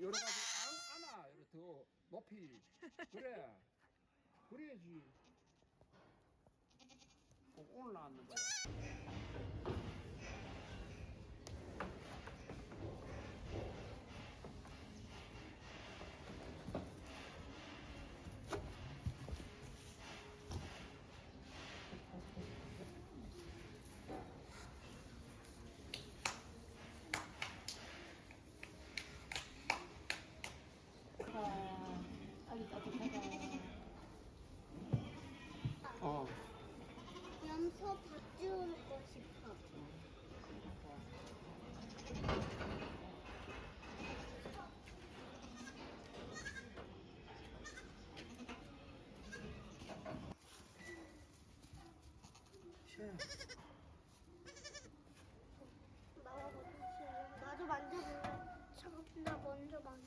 여러 가지 안아 이렇게 더 높이 그래 그래야지 오늘 나왔는 거야. 아주 따뜻하다. 어. 염소 밥 주고 싶어. 나도 만져볼래. 잠깐 나 먼저 만져.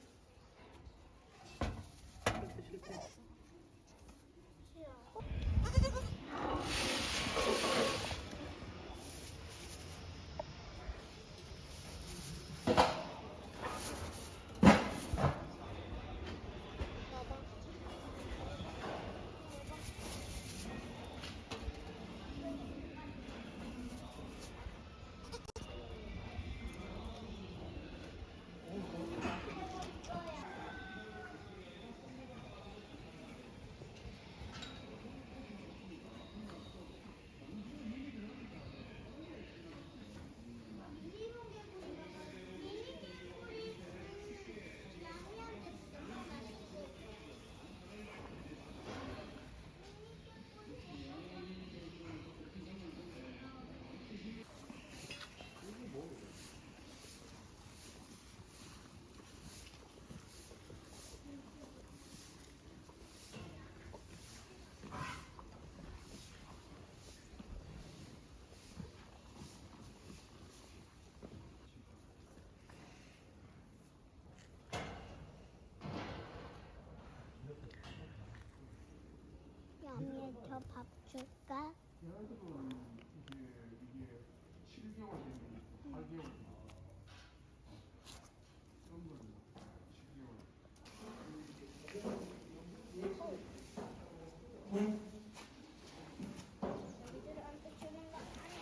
실패. 싫어. 야미야 저 밥 줄까? 얘네들은 이게 7개월 되면 8개월 그런 걸 7개월. 애들한테 주는 거 아니야.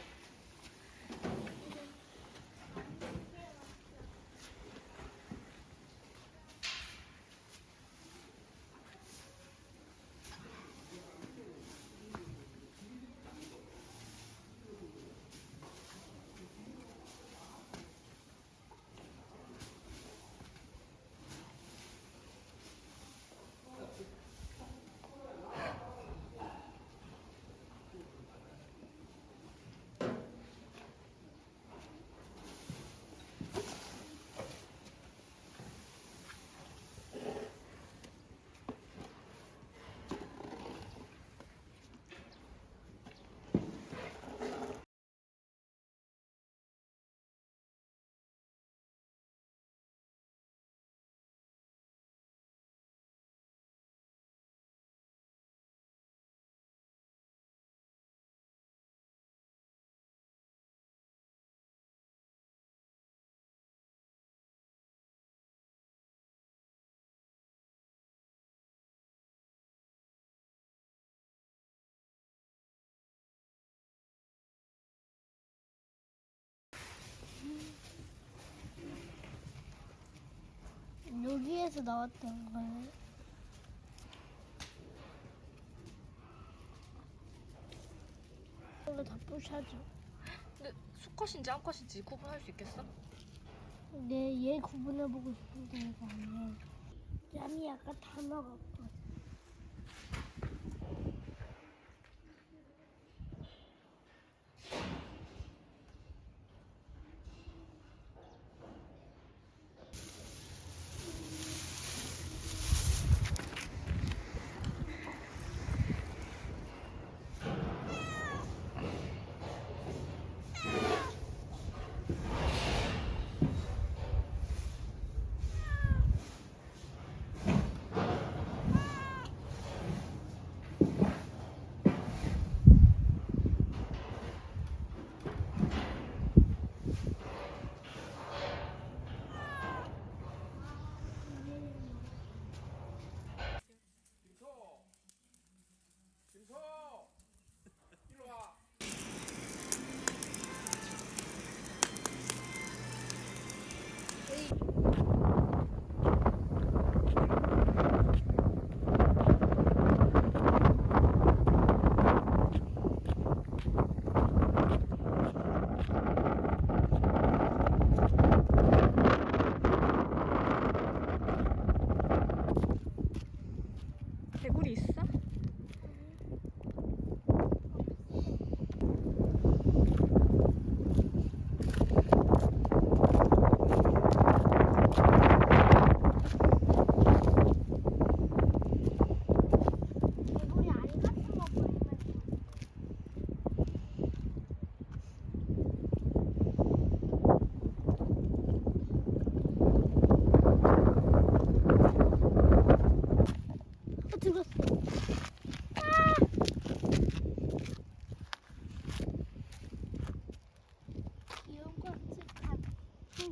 여기에서 나왔던 거예요? 이거 다 부셔줘. 근데 수컷인지 암컷인지 구분할 수 있겠어? 근데 얘 구분해보고 싶은데 얘가 아니야. 짬이 아까 다 먹었거든.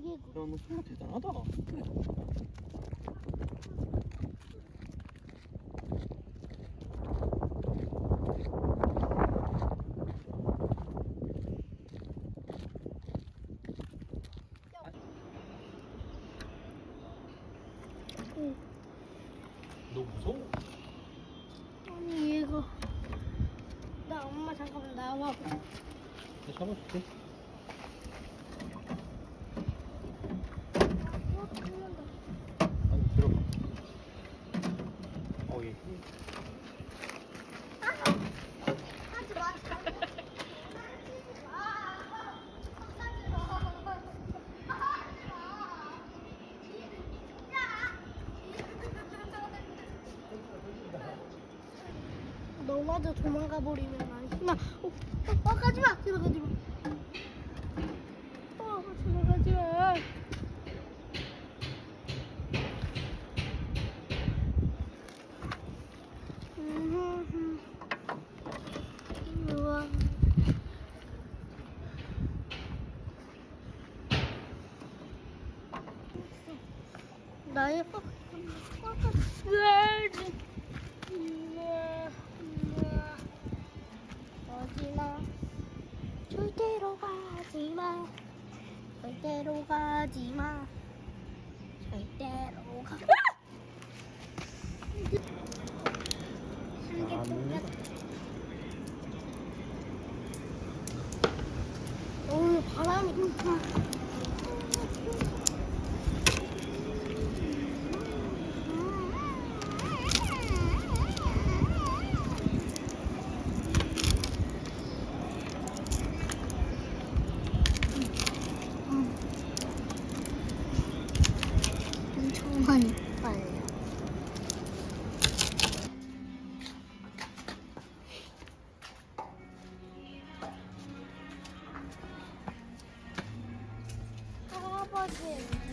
4개국. 너 정말 대단하다. 응. 너 무서워? 아니 얘가 나 엄마 잠깐만 나와. 내가 잡아줄게. 죽는다. 아니 들어가. 예. 하지 마. 너마저 도망가 버리면 안심아. 가지 마. 제발 가지 마. 제발 가지 마. 우와. 나의 가지마. 절대로 가지마. 절대로 가지마. 절대로 가. 오, 바람이. 엄청 많이 빨려. 할아버지.